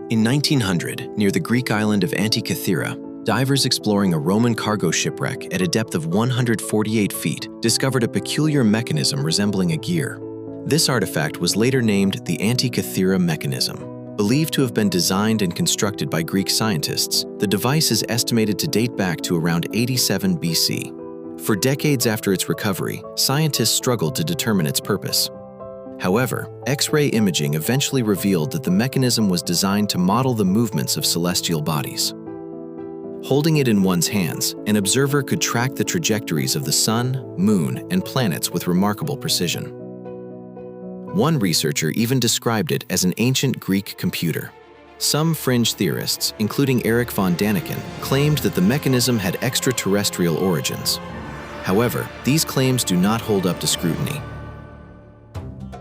In 1900, near the Greek island of Antikythera, divers exploring a Roman cargo shipwreck at a depth of 148 feet discovered a peculiar mechanism resembling a gear. This artifact was later named the Antikythera mechanism. Believed to have been designed and constructed by Greek scientists, the device is estimated to date back to around 87 BC. For decades after its recovery, scientists struggled to determine its purpose. However, X-ray imaging eventually revealed that the mechanism was designed to model the movements of celestial bodies. Holding it in one's hands, an observer could track the trajectories of the sun, moon, and planets with remarkable precision. One researcher even described it as an ancient Greek computer. Some fringe theorists, including Erich von Däniken, claimed that the mechanism had extraterrestrial origins. However, these claims do not hold up to scrutiny.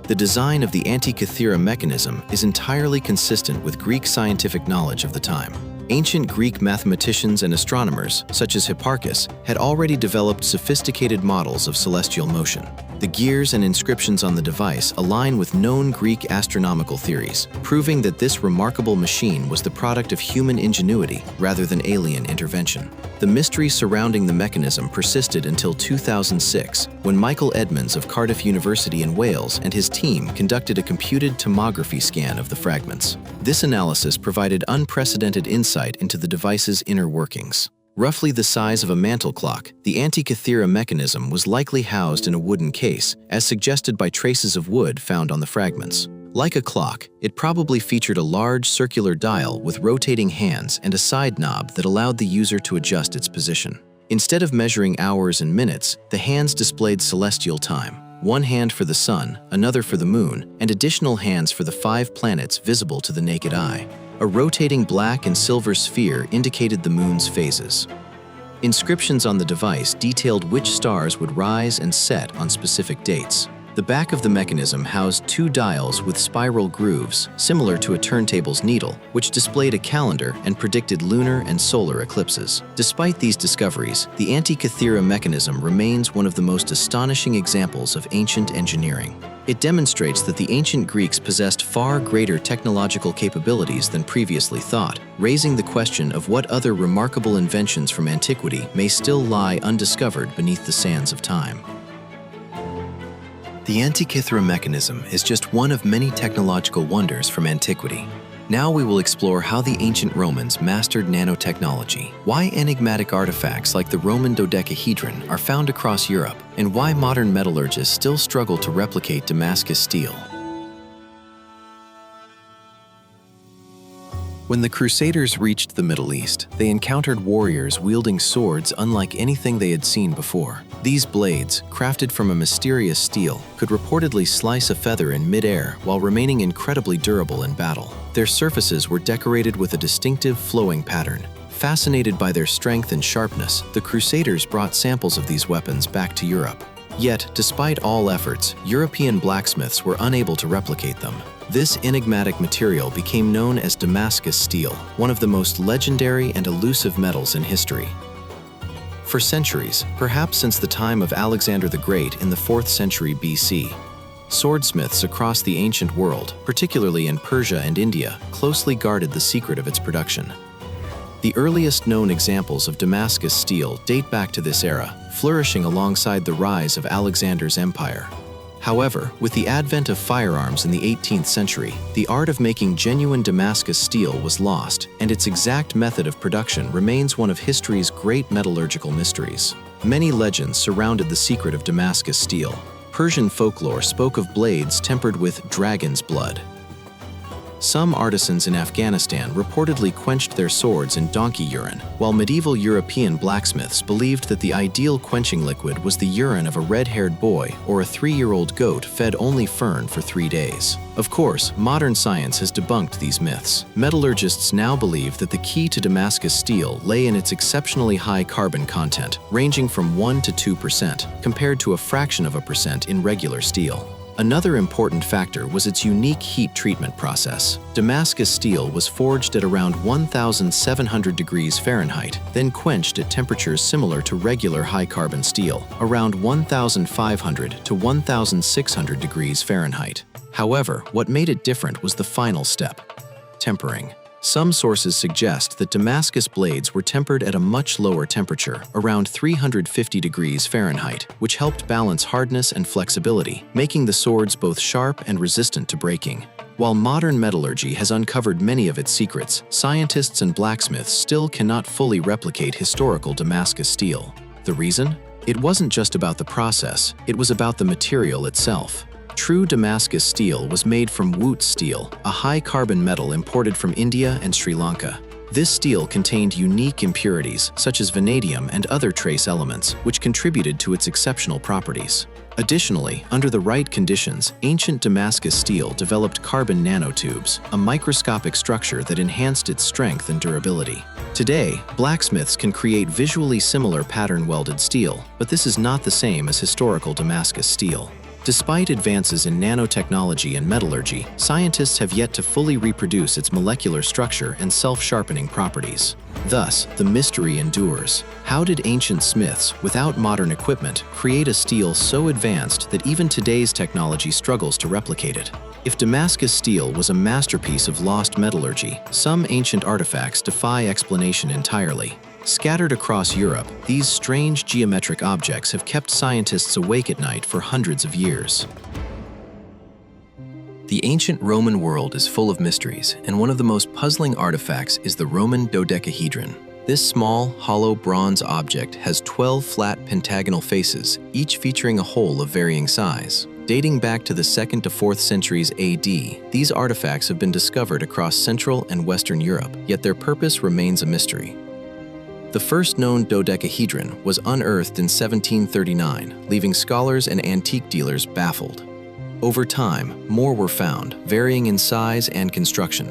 The design of the Antikythera mechanism is entirely consistent with Greek scientific knowledge of the time. Ancient Greek mathematicians and astronomers, such as Hipparchus, had already developed sophisticated models of celestial motion. The gears and inscriptions on the device align with known Greek astronomical theories, proving that this remarkable machine was the product of human ingenuity rather than alien intervention. The mystery surrounding the mechanism persisted until 2006, when Michael Edmonds of Cardiff University in Wales and his team conducted a computed tomography scan of the fragments. This analysis provided unprecedented insight into the device's inner workings. Roughly the size of a mantle clock, the Antikythera mechanism was likely housed in a wooden case, as suggested by traces of wood found on the fragments. Like a clock, it probably featured a large circular dial with rotating hands and a side knob that allowed the user to adjust its position. Instead of measuring hours and minutes, the hands displayed celestial time. One hand for the sun, another for the moon, and additional hands for the 5 planets visible to the naked eye. A rotating black and silver sphere indicated the moon's phases. Inscriptions on the device detailed which stars would rise and set on specific dates. The back of the mechanism housed 2 dials with spiral grooves, similar to a turntable's needle, which displayed a calendar and predicted lunar and solar eclipses. Despite these discoveries, the Antikythera mechanism remains one of the most astonishing examples of ancient engineering. It demonstrates that the ancient Greeks possessed far greater technological capabilities than previously thought, raising the question of what other remarkable inventions from antiquity may still lie undiscovered beneath the sands of time. The Antikythera mechanism is just one of many technological wonders from antiquity. Now we will explore how the ancient Romans mastered nanotechnology, why enigmatic artifacts like the Roman Dodecahedron are found across Europe, and why modern metallurgists still struggle to replicate Damascus steel. When the Crusaders reached the Middle East, they encountered warriors wielding swords unlike anything they had seen before. These blades, crafted from a mysterious steel, could reportedly slice a feather in mid-air while remaining incredibly durable in battle. Their surfaces were decorated with a distinctive flowing pattern. Fascinated by their strength and sharpness, the Crusaders brought samples of these weapons back to Europe. Yet, despite all efforts, European blacksmiths were unable to replicate them. This enigmatic material became known as Damascus steel, one of the most legendary and elusive metals in history. For centuries, perhaps since the time of Alexander the Great in the 4th century BC, swordsmiths across the ancient world, particularly in Persia and India, closely guarded the secret of its production. The earliest known examples of Damascus steel date back to this era, flourishing alongside the rise of Alexander's empire. However, with the advent of firearms in the 18th century, the art of making genuine Damascus steel was lost, and its exact method of production remains one of history's great metallurgical mysteries. Many legends surrounded the secret of Damascus steel. Persian folklore spoke of blades tempered with dragon's blood. Some artisans in Afghanistan reportedly quenched their swords in donkey urine, while medieval European blacksmiths believed that the ideal quenching liquid was the urine of a red-haired boy or a 3-year-old goat fed only fern for 3 days. Of course, modern science has debunked these myths. Metallurgists now believe that the key to Damascus steel lay in its exceptionally high carbon content, ranging from 1 to 2%, compared to a fraction of a percent in regular steel. Another important factor was its unique heat treatment process. Damascus steel was forged at around 1,700 degrees Fahrenheit, then quenched at temperatures similar to regular high-carbon steel, around 1,500 to 1,600 degrees Fahrenheit. However, what made it different was the final step: tempering. Some sources suggest that Damascus blades were tempered at a much lower temperature, around 350 degrees Fahrenheit, which helped balance hardness and flexibility, making the swords both sharp and resistant to breaking. While modern metallurgy has uncovered many of its secrets, scientists and blacksmiths still cannot fully replicate historical Damascus steel. The reason? It wasn't just about the process, it was about the material itself. True Damascus steel was made from wootz steel, a high-carbon metal imported from India and Sri Lanka. This steel contained unique impurities, such as vanadium and other trace elements, which contributed to its exceptional properties. Additionally, under the right conditions, ancient Damascus steel developed carbon nanotubes, a microscopic structure that enhanced its strength and durability. Today, blacksmiths can create visually similar pattern-welded steel, but this is not the same as historical Damascus steel. Despite advances in nanotechnology and metallurgy, scientists have yet to fully reproduce its molecular structure and self-sharpening properties. Thus, the mystery endures. How did ancient smiths, without modern equipment, create a steel so advanced that even today's technology struggles to replicate it? If Damascus steel was a masterpiece of lost metallurgy, some ancient artifacts defy explanation entirely. Scattered across Europe, these strange geometric objects have kept scientists awake at night for hundreds of years. The ancient Roman world is full of mysteries, and one of the most puzzling artifacts is the Roman Dodecahedron. This small, hollow bronze object has 12 flat pentagonal faces, each featuring a hole of varying size. Dating back to the 2nd to 4th centuries AD, these artifacts have been discovered across Central and Western Europe, yet their purpose remains a mystery. The first known dodecahedron was unearthed in 1739, leaving scholars and antique dealers baffled. Over time, more were found, varying in size and construction.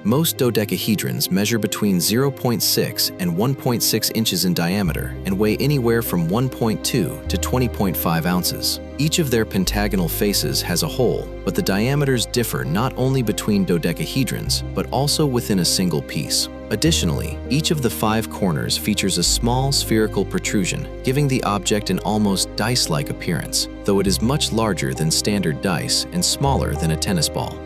Most dodecahedrons measure between 0.6 and 1.6 inches in diameter and weigh anywhere from 1.2 to 20.5 ounces. Each of their pentagonal faces has a hole, but the diameters differ not only between dodecahedrons, but also within a single piece. Additionally, each of the 5 corners features a small spherical protrusion, giving the object an almost dice-like appearance, though it is much larger than standard dice and smaller than a tennis ball.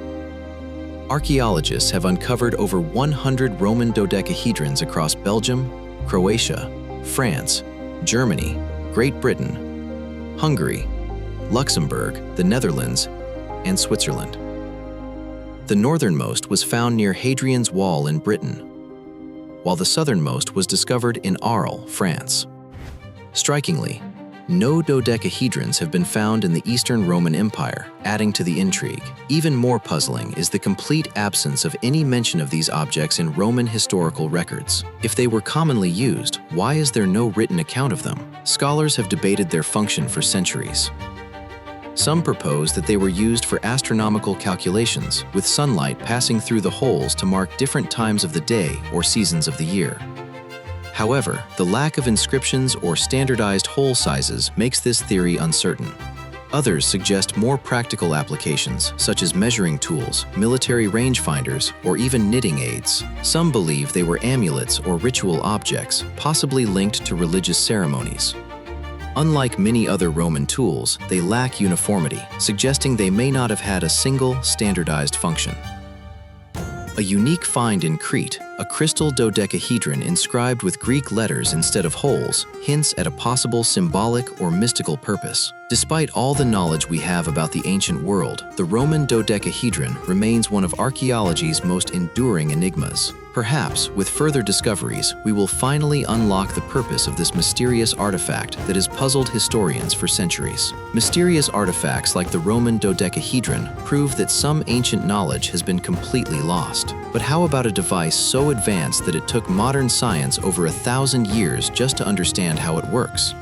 Archaeologists have uncovered over 100 Roman dodecahedrons across Belgium, Croatia, France, Germany, Great Britain, Hungary, Luxembourg, the Netherlands, and Switzerland. The northernmost was found near Hadrian's Wall in Britain, while the southernmost was discovered in Arles, France. Strikingly, no dodecahedrons have been found in the Eastern Roman Empire, adding to the intrigue. Even more puzzling is the complete absence of any mention of these objects in Roman historical records. If they were commonly used, why is there no written account of them? Scholars have debated their function for centuries. Some propose that they were used for astronomical calculations, with sunlight passing through the holes to mark different times of the day or seasons of the year. However, the lack of inscriptions or standardized hole sizes makes this theory uncertain. Others suggest more practical applications, such as measuring tools, military rangefinders, or even knitting aids. Some believe they were amulets or ritual objects, possibly linked to religious ceremonies. Unlike many other Roman tools, they lack uniformity, suggesting they may not have had a single, standardized function. A unique find in Crete, a crystal dodecahedron inscribed with Greek letters instead of holes, hints at a possible symbolic or mystical purpose. Despite all the knowledge we have about the ancient world, the Roman dodecahedron remains one of archaeology's most enduring enigmas. Perhaps, with further discoveries, we will finally unlock the purpose of this mysterious artifact that has puzzled historians for centuries. Mysterious artifacts like the Roman dodecahedron prove that some ancient knowledge has been completely lost. But how about a device so advanced that it took modern science over 1,000 years just to understand how it works?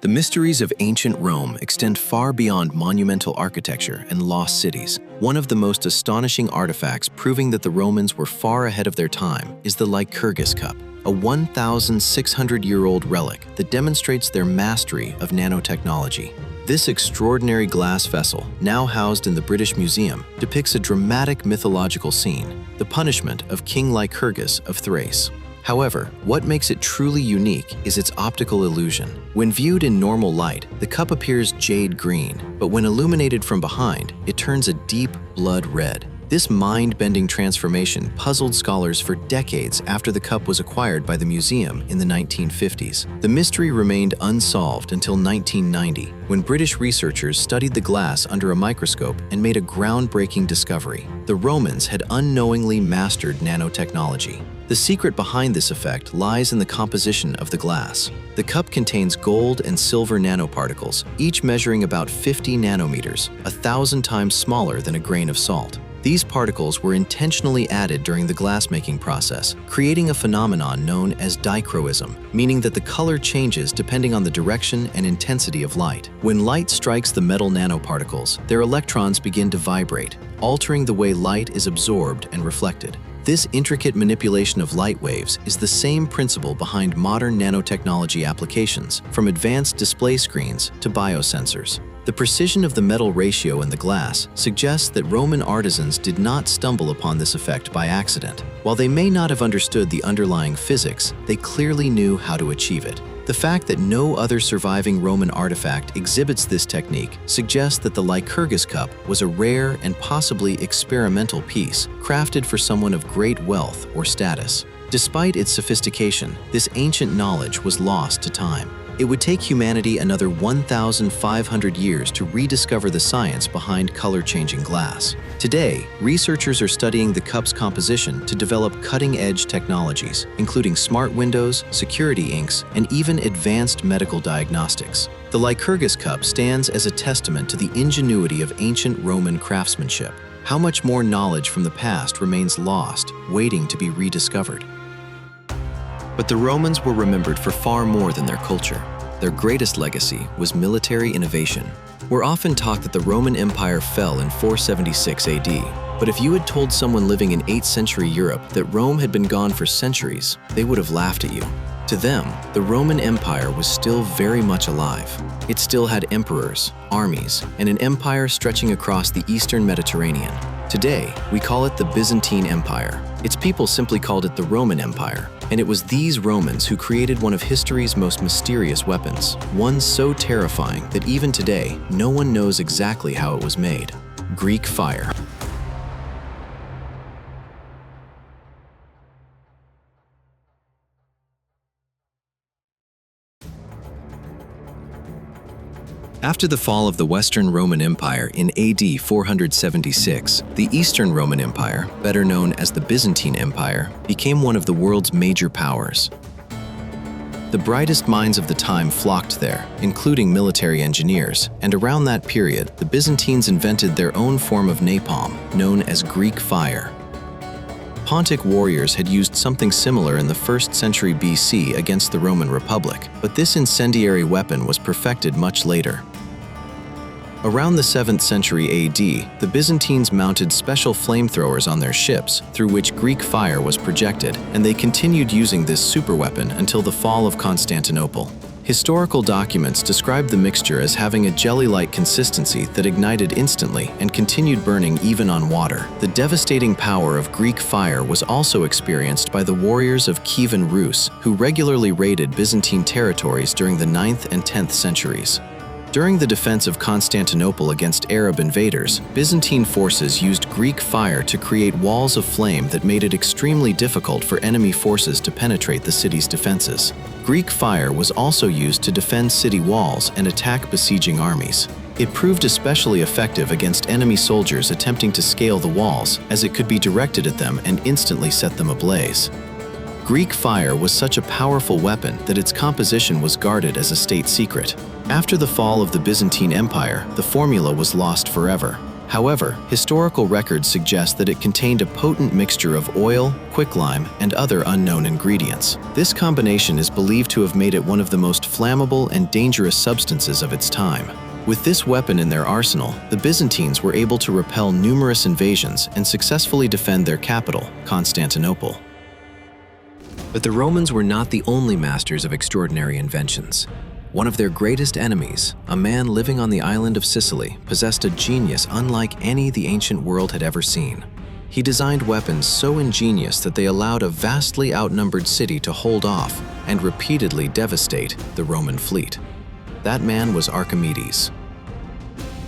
The mysteries of ancient Rome extend far beyond monumental architecture and lost cities. One of the most astonishing artifacts proving that the Romans were far ahead of their time is the Lycurgus cup, a 1,600-year-old relic that demonstrates their mastery of nanotechnology. This extraordinary glass vessel, now housed in the British Museum, depicts a dramatic mythological scene, the punishment of King Lycurgus of Thrace. However, what makes it truly unique is its optical illusion. When viewed in normal light, the cup appears jade green, but when illuminated from behind, it turns a deep blood red. This mind-bending transformation puzzled scholars for decades after the cup was acquired by the museum in the 1950s. The mystery remained unsolved until 1990, when British researchers studied the glass under a microscope and made a groundbreaking discovery. The Romans had unknowingly mastered nanotechnology. The secret behind this effect lies in the composition of the glass. The cup contains gold and silver nanoparticles, each measuring about 50 nanometers, 1,000 times smaller than a grain of salt. These particles were intentionally added during the glassmaking process, creating a phenomenon known as dichroism, meaning that the color changes depending on the direction and intensity of light. When light strikes the metal nanoparticles, their electrons begin to vibrate, altering the way light is absorbed and reflected. This intricate manipulation of light waves is the same principle behind modern nanotechnology applications, from advanced display screens to biosensors. The precision of the metal ratio in the glass suggests that Roman artisans did not stumble upon this effect by accident. While they may not have understood the underlying physics, they clearly knew how to achieve it. The fact that no other surviving Roman artifact exhibits this technique suggests that the Lycurgus cup was a rare and possibly experimental piece, crafted for someone of great wealth or status. Despite its sophistication, this ancient knowledge was lost to time. It would take humanity another 1,500 years to rediscover the science behind color-changing glass. Today, researchers are studying the cup's composition to develop cutting-edge technologies, including smart windows, security inks, and even advanced medical diagnostics. The Lycurgus cup stands as a testament to the ingenuity of ancient Roman craftsmanship. How much more knowledge from the past remains lost, waiting to be rediscovered? But the Romans were remembered for far more than their culture. Their greatest legacy was military innovation. We're often taught that the Roman Empire fell in 476 AD, but if you had told someone living in 8th century Europe that Rome had been gone for centuries, they would have laughed at you. To them, the Roman Empire was still very much alive. It still had emperors, armies, and an empire stretching across the eastern Mediterranean. Today, we call it the Byzantine Empire. Its people simply called it the Roman Empire, and it was these Romans who created one of history's most mysterious weapons, one so terrifying that even today, no one knows exactly how it was made: Greek fire. After the fall of the Western Roman Empire in AD 476, the Eastern Roman Empire, better known as the Byzantine Empire, became one of the world's major powers. The brightest minds of the time flocked there, including military engineers, and around that period, the Byzantines invented their own form of napalm, known as Greek fire. Pontic warriors had used something similar in the 1st century BC against the Roman Republic, but this incendiary weapon was perfected much later. Around the 7th century AD, the Byzantines mounted special flamethrowers on their ships through which Greek fire was projected, and they continued using this superweapon until the fall of Constantinople. Historical documents describe the mixture as having a jelly-like consistency that ignited instantly and continued burning even on water. The devastating power of Greek fire was also experienced by the warriors of Kievan Rus, who regularly raided Byzantine territories during the 9th and 10th centuries. During the defense of Constantinople against Arab invaders, Byzantine forces used Greek fire to create walls of flame that made it extremely difficult for enemy forces to penetrate the city's defenses. Greek fire was also used to defend city walls and attack besieging armies. It proved especially effective against enemy soldiers attempting to scale the walls, as it could be directed at them and instantly set them ablaze. Greek fire was such a powerful weapon that its composition was guarded as a state secret. After the fall of the Byzantine Empire, the formula was lost forever. However, historical records suggest that it contained a potent mixture of oil, quicklime, and other unknown ingredients. This combination is believed to have made it one of the most flammable and dangerous substances of its time. With this weapon in their arsenal, the Byzantines were able to repel numerous invasions and successfully defend their capital, Constantinople. But the Romans were not the only masters of extraordinary inventions. One of their greatest enemies, a man living on the island of Sicily, possessed a genius unlike any the ancient world had ever seen. He designed weapons so ingenious that they allowed a vastly outnumbered city to hold off and repeatedly devastate the Roman fleet. That man was Archimedes.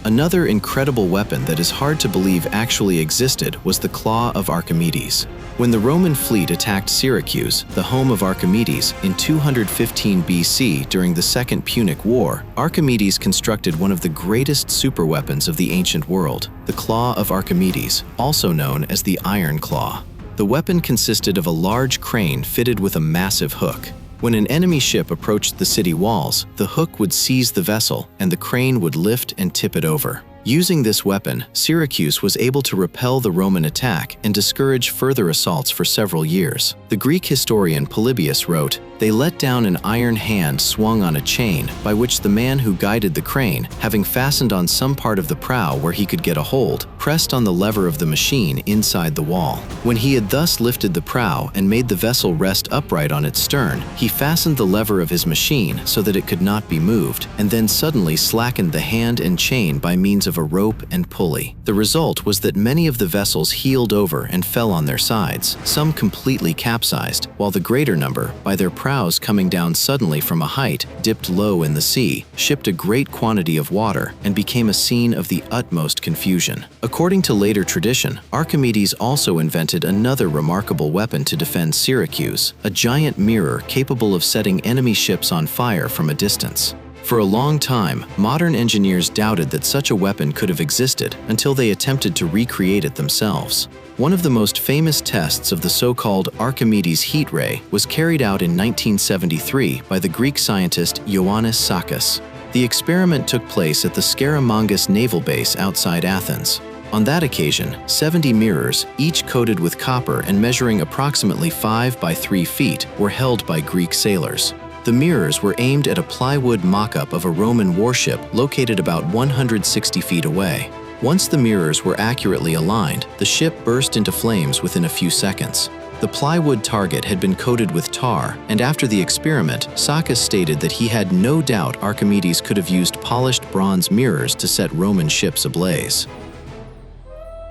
Another incredible weapon that is hard to believe actually existed was the claw of Archimedes. When the Roman fleet attacked Syracuse, the home of Archimedes, in 215 BC during the Second Punic War, Archimedes constructed one of the greatest superweapons of the ancient world, the claw of Archimedes, also known as the iron claw. The weapon consisted of a large crane fitted with a massive hook. When an enemy ship approached the city walls, the hook would seize the vessel and the crane would lift and tip it over. Using this weapon, Syracuse was able to repel the Roman attack and discourage further assaults for several years. The Greek historian Polybius wrote, "They let down an iron hand swung on a chain, by which the man who guided the crane, having fastened on some part of the prow where he could get a hold, pressed on the lever of the machine inside the wall. When he had thus lifted the prow and made the vessel rest upright on its stern, he fastened the lever of his machine so that it could not be moved, and then suddenly slackened the hand and chain by means of a rope and pulley. The result was that many of the vessels heeled over and fell on their sides, some completely capsized, while the greater number, by their prows coming down suddenly from a height, dipped low in the sea, shipped a great quantity of water, and became a scene of the utmost confusion." According to later tradition, Archimedes also invented another remarkable weapon to defend Syracuse, a giant mirror capable of setting enemy ships on fire from a distance. For a long time, modern engineers doubted that such a weapon could have existed until they attempted to recreate it themselves. One of the most famous tests of the so-called Archimedes heat ray was carried out in 1973 by the Greek scientist Ioannis Sakis. The experiment took place at the Skaramangas naval base outside Athens. On that occasion, 70 mirrors, each coated with copper and measuring approximately 5 by 3 feet, were held by Greek sailors. The mirrors were aimed at a plywood mock-up of a Roman warship located about 160 feet away. Once the mirrors were accurately aligned, the ship burst into flames within a few seconds. The plywood target had been coated with tar, and after the experiment, Sakis stated that he had no doubt Archimedes could have used polished bronze mirrors to set Roman ships ablaze.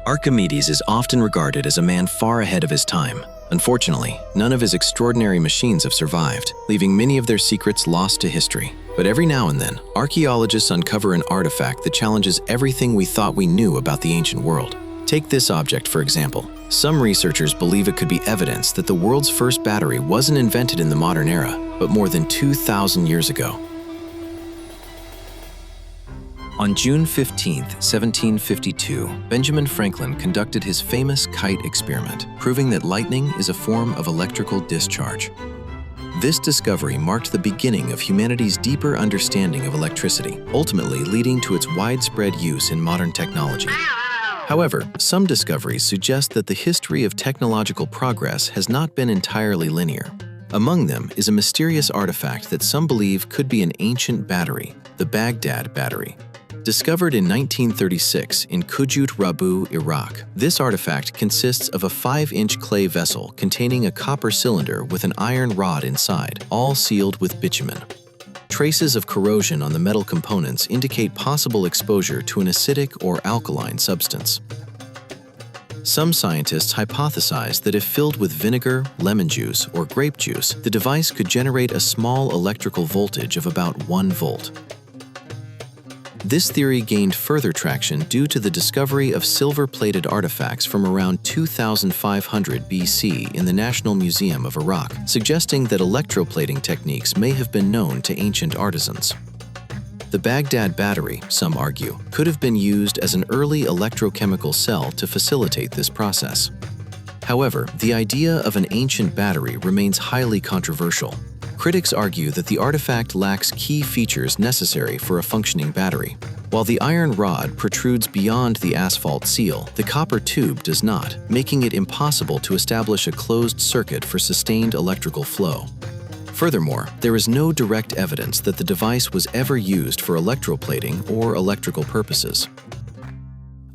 Archimedes is often regarded as a man far ahead of his time. Unfortunately, none of his extraordinary machines have survived, leaving many of their secrets lost to history. But every now and then, archaeologists uncover an artifact that challenges everything we thought we knew about the ancient world. Take this object, for example. Some researchers believe it could be evidence that the world's first battery wasn't invented in the modern era, but more than 2,000 years ago. On June 15, 1752, Benjamin Franklin conducted his famous kite experiment, proving that lightning is a form of electrical discharge. This discovery marked the beginning of humanity's deeper understanding of electricity, ultimately leading to its widespread use in modern technology. However, some discoveries suggest that the history of technological progress has not been entirely linear. Among them is a mysterious artifact that some believe could be an ancient battery, the Baghdad battery. Discovered in 1936 in Kujut Rabu, Iraq, this artifact consists of a 5-inch clay vessel containing a copper cylinder with an iron rod inside, all sealed with bitumen. Traces of corrosion on the metal components indicate possible exposure to an acidic or alkaline substance. Some scientists hypothesize that if filled with vinegar, lemon juice, or grape juice, the device could generate a small electrical voltage of about 1 volt. This theory gained further traction due to the discovery of silver-plated artifacts from around 2500 BC in the National Museum of Iraq, suggesting that electroplating techniques may have been known to ancient artisans. The Baghdad battery, some argue, could have been used as an early electrochemical cell to facilitate this process. However, the idea of an ancient battery remains highly controversial. Critics argue that the artifact lacks key features necessary for a functioning battery. While the iron rod protrudes beyond the asphalt seal, the copper tube does not, making it impossible to establish a closed circuit for sustained electrical flow. Furthermore, there is no direct evidence that the device was ever used for electroplating or electrical purposes.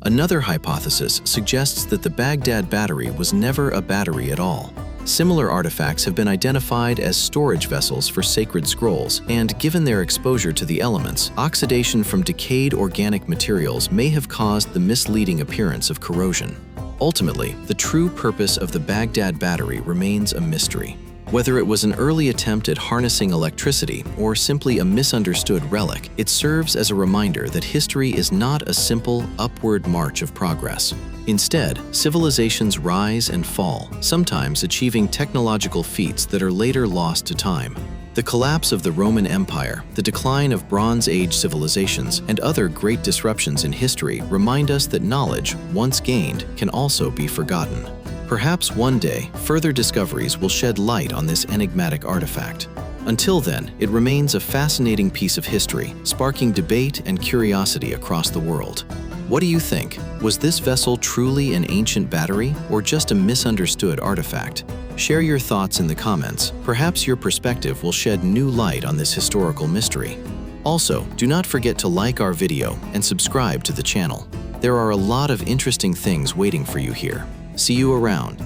Another hypothesis suggests that the Baghdad battery was never a battery at all. Similar artifacts have been identified as storage vessels for sacred scrolls, and given their exposure to the elements, oxidation from decayed organic materials may have caused the misleading appearance of corrosion. Ultimately, the true purpose of the Baghdad battery remains a mystery. Whether it was an early attempt at harnessing electricity or simply a misunderstood relic, it serves as a reminder that history is not a simple, upward march of progress. Instead, civilizations rise and fall, sometimes achieving technological feats that are later lost to time. The collapse of the Roman Empire, the decline of Bronze Age civilizations, and other great disruptions in history remind us that knowledge, once gained, can also be forgotten. Perhaps one day, further discoveries will shed light on this enigmatic artifact. Until then, it remains a fascinating piece of history, sparking debate and curiosity across the world. What do you think? Was this vessel truly an ancient battery or just a misunderstood artifact? Share your thoughts in the comments. Perhaps your perspective will shed new light on this historical mystery. Also, do not forget to like our video and subscribe to the channel. There are a lot of interesting things waiting for you here. See you around.